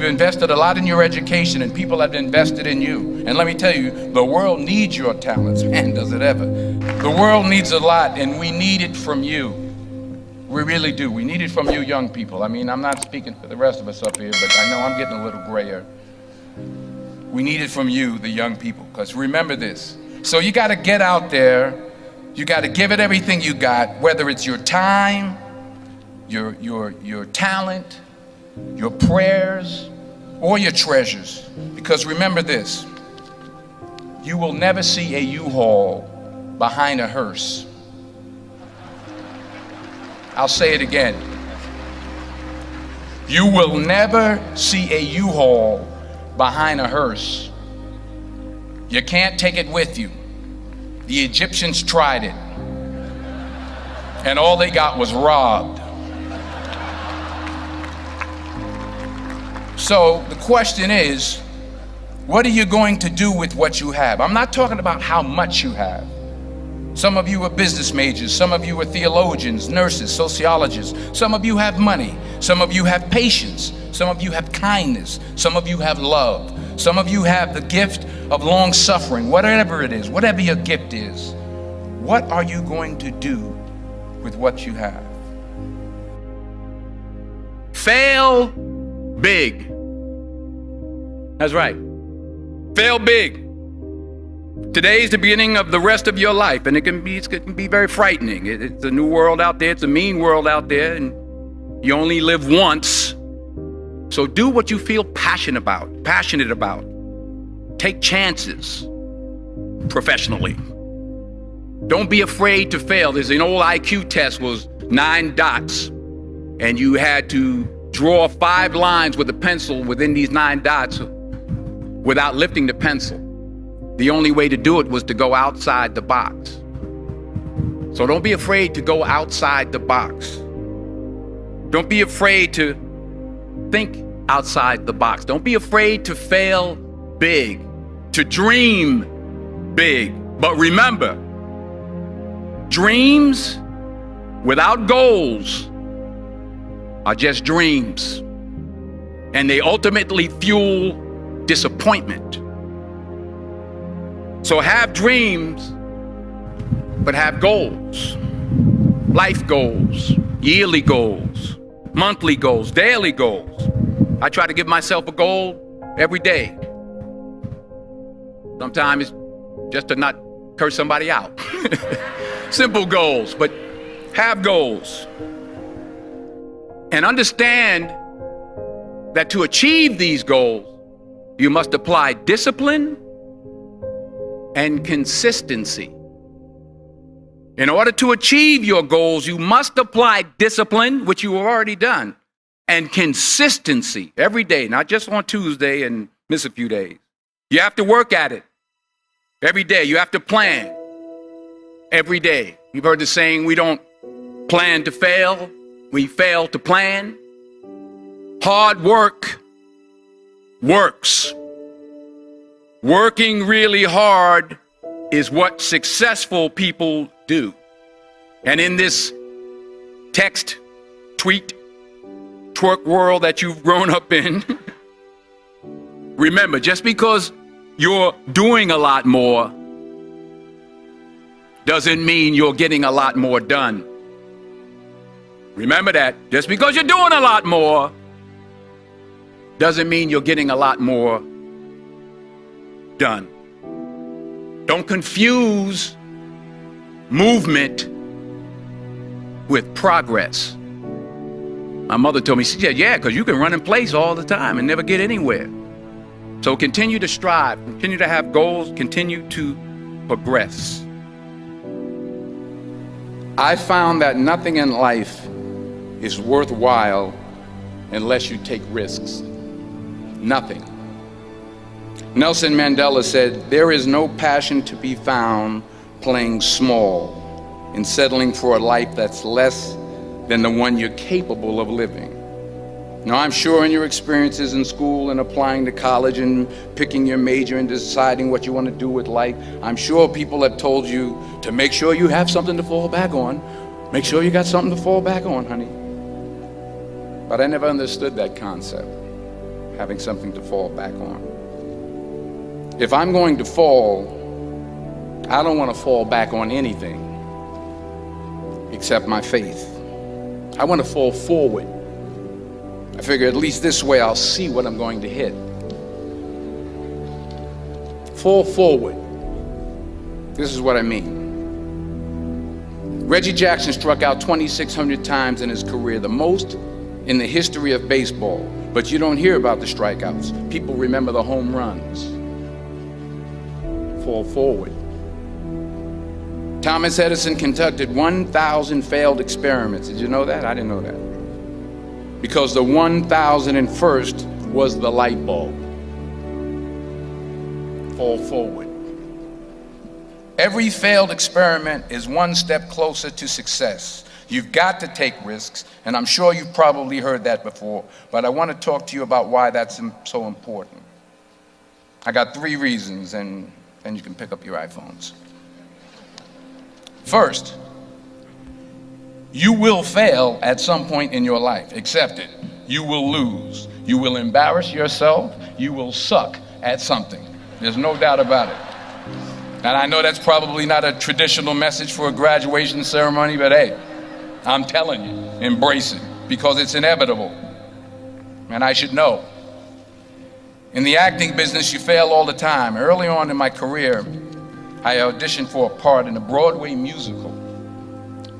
you've invested a lot in your education, and people have invested in you. And let me tell you, the world needs your talents. Man, does it ever. The world needs a lot, and we need it from you. We really do. We need it from you young people. I mean, I'm not speaking for the rest of us up here, but I know I'm getting a little grayer. We need it from you, the young people, because remember this. So you got to get out there. You got to give it everything you got, whether it's your time, your talent, your prayers, or your treasures. Because remember this, you will never see a U-Haul behind a hearse. I'll say it again. You will never see a U-Haul behind a hearse. You can't take it with you. The Egyptians tried it, and all they got was robbed. So the question is, what are you going to do with what you have? I'm not talking about how much you have. Some of you are business majors, some of you are theologians, nurses, sociologists. Some of you have money, some of you have patience, some of you have kindness, some of you have love, some of you have the gift of long suffering. Whatever it is, whatever your gift is, what are you going to do with what you have? Fail big. That's right. Fail big. Today's the beginning of the rest of your life, and it can be very frightening. It's a new world out there. It's a mean world out there, and you only live once. So do what you feel passionate about. Take chances professionally. Don't be afraid to fail. There's an old IQ test, was 9 dots, and you had to draw 5 lines with a pencil within these 9 dots without lifting the pencil. The only way to do it was to go outside the box. So don't be afraid to go outside the box. Don't be afraid to think outside the box. Don't be afraid to fail big, to dream big. But remember, dreams without goals are just dreams, and they ultimately fuel disappointment. So have dreams, but have goals. Life goals, yearly goals, monthly goals, daily goals. I try to give myself a goal every day. Sometimes it's just to not curse somebody out. Simple goals, but have goals. And understand that to achieve these goals, you must apply discipline and consistency. In order to achieve your goals, you must apply discipline, which you have already done, and consistency every day, not just on Tuesday and miss a few days. You have to work at it every day. You have to plan every day. You've heard the saying, we don't plan to fail, we fail to plan. Hard work works. Working really hard is what successful people do. And in this text, tweet, twerk world that you've grown up in, remember, just because you're doing a lot more doesn't mean you're getting a lot more done. Remember that. Just because you're doing a lot more doesn't mean you're getting a lot more done. Don't confuse movement with progress. My mother told me, she said, yeah, because you can run in place all the time and never get anywhere. So continue to strive, continue to have goals, continue to progress. I found that nothing in life is worthwhile unless you take risks. Nothing. Nelson Mandela said, there is no passion to be found playing small and settling for a life that's less than the one you're capable of living. Now, I'm sure in your experiences in school and applying to college and picking your major and deciding what you want to do with life, I'm sure people have told you to make sure you have something to fall back on. Make sure you got something to fall back on, honey. But I never understood that concept. having something to fall back on. If I'm going to fall, I don't want to fall back on anything except my faith. I want to fall forward. I figure at least this way I'll see what I'm going to hit. Fall forward. This is what I mean. Reggie Jackson struck out 2,600 times in his career, the most in the history of baseball. But you don't hear about the strikeouts. People remember the home runs. Fall forward. Thomas Edison conducted 1,000 failed experiments. Did you know that? I didn't know that. Because the 1,001st was the light bulb. Fall forward. Every failed experiment is one step closer to success. You've got to take risks, and I'm sure you've probably heard that before, but I want to talk to you about why that's so important. I got 3 reasons, and then you can pick up your iPhones. First, you will fail at some point in your life. Accept it. You will lose. You will embarrass yourself. You will suck at something. There's no doubt about it. And I know that's probably not a traditional message for a graduation ceremony, but hey, I'm telling you, embrace it, because it's inevitable. And I should know. In the acting business, you fail all the time. Early on in my career, I auditioned for a part in a Broadway musical.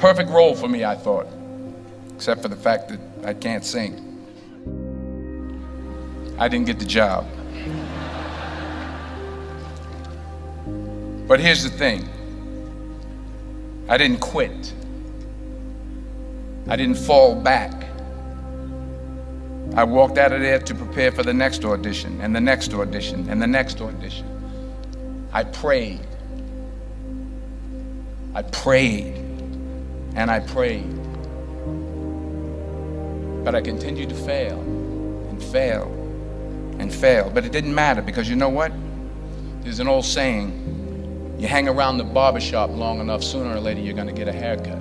Perfect role for me, I thought, except for the fact that I can't sing. I didn't get the job. But here's the thing. I didn't quit. I didn't fall back. I walked out of there to prepare for the next audition, and the next audition, and the next audition. I prayed. I prayed, and I prayed. But I continued to fail, and fail, and fail. But it didn't matter, because you know what? There's an old saying, you hang around the barbershop long enough, sooner or later you're gonna get a haircut.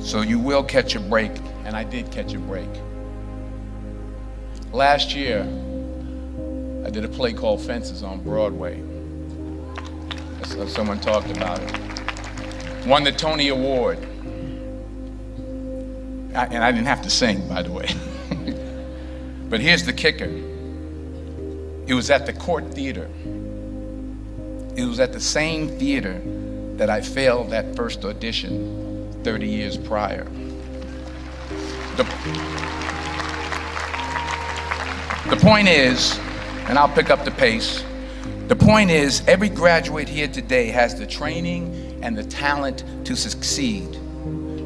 So you will catch a break, and I did catch a break. Last year, I did a play called Fences on Broadway. Someone talked about it. Won the Tony Award. And I didn't have to sing, by the way. But here's the kicker. It was at the Court Theater. It was at the same theater that I failed that first audition 30 years prior. The point is, and I'll pick up the pace, the point is, every graduate here today has the training and the talent to succeed.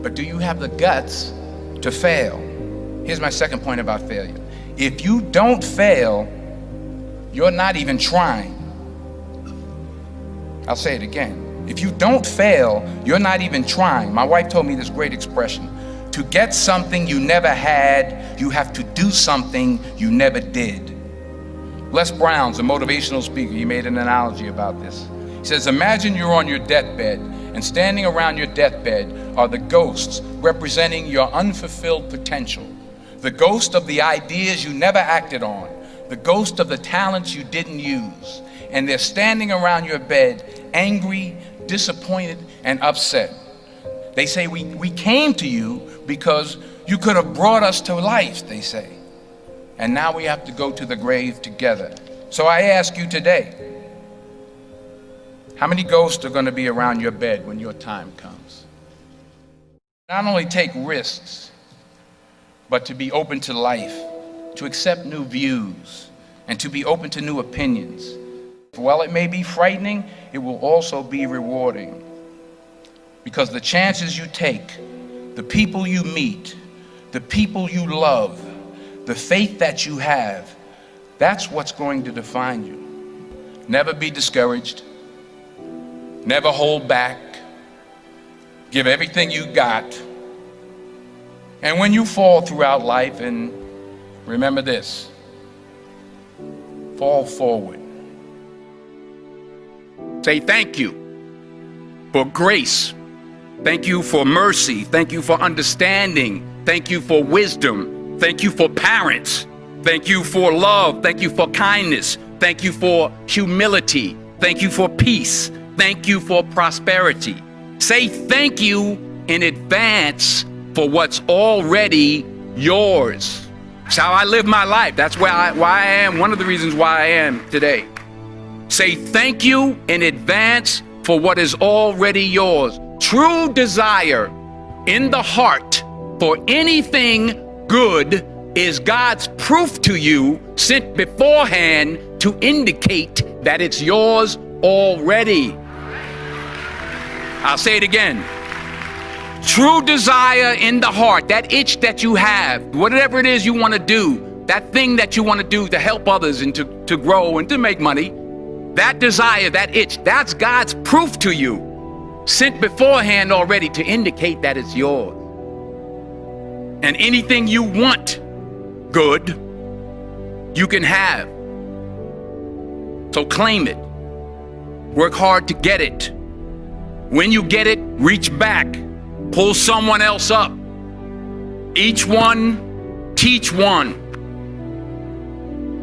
But do you have the guts to fail? Here's my second point about failure. If you don't fail, you're not even trying. I'll say it again. If you don't fail, you're not even trying. My wife told me this great expression. To get something you never had, you have to do something you never did. Les Brown's a motivational speaker. He made an analogy about this. He says, imagine you're on your deathbed, and standing around your deathbed are the ghosts representing your unfulfilled potential. The ghost of the ideas you never acted on. The ghost of the talents you didn't use. And they're standing around your bed, angry, disappointed, and upset. They say, we came to you because you could have brought us to life, they say. And now we have to go to the grave together. So I ask you today, how many ghosts are going to be around your bed when your time comes? Not only take risks, but to be open to life, to accept new views, and to be open to new opinions. While it may be frightening, it will also be rewarding. Because the chances you take, the people you meet, the people you love, the faith that you have, that's what's going to define you. Never be discouraged. Never hold back. Give everything you got. And when you fall throughout life, and remember this, fall forward. Say thank you for grace. Thank you for mercy. Thank you for understanding. Thank you for wisdom. Thank you for parents. Thank you for love. Thank you for kindness. Thank you for humility. Thank you for peace. Thank you for prosperity. Say thank you in advance for what's already yours. It's how I live my life. That's why I am, one of the reasons why I am today. Say thank you in advance for what is already yours. True desire in the heart for anything good is God's proof to you, sent beforehand to indicate that it's yours already. I'll say it again. True desire in the heart, that itch that you have, whatever it is you want to do, that thing that you want to do to help others and to grow and to make money, that desire, that itch, that's God's proof to you, sent beforehand already to indicate that it's yours. And anything you want good, you can have. So claim it. Work hard to get it. When you get it, reach back. Pull someone else up. Each one, teach one.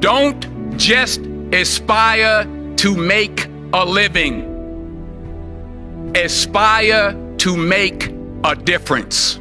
Don't just aspire to make a living. Aspire to make a difference.